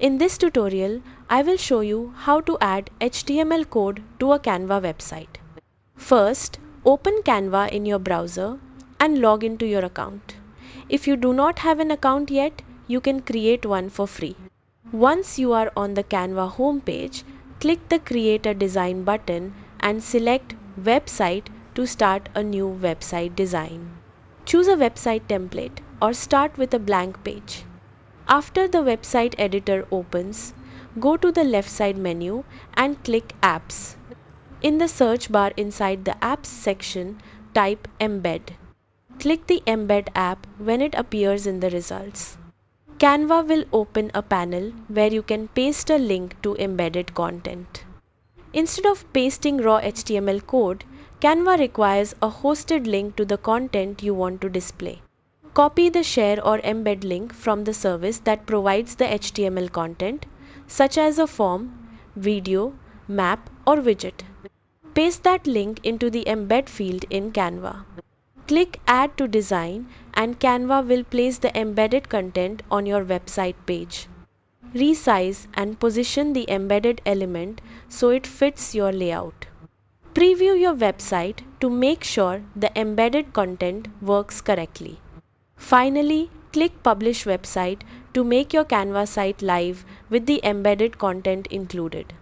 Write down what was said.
In this tutorial, I will show you how to add HTML code to a Canva website. First, open Canva in your browser and log into your account. If you do not have an account yet, you can create one for free. Once you are on the Canva homepage, click the Create a Design button and select Website to start a new website design. Choose a website template or start with a blank page. After the website editor opens, go to the left side menu and click Apps. In the search bar inside the Apps section, type Embed. Click the Embed app when it appears in the results. Canva will open a panel where you can paste a link to embedded content. Instead of pasting raw HTML code, Canva requires a hosted link to the content you want to display. Copy the share or embed link from the service that provides the HTML content, such as a form, video, map, or widget. Paste that link into the embed field in Canva. Click Add to Design and Canva will place the embedded content on your website page. Resize and position the embedded element so it fits your layout. Preview your website to make sure the embedded content works correctly. Finally, click Publish Website to make your Canva site live with the embedded content included.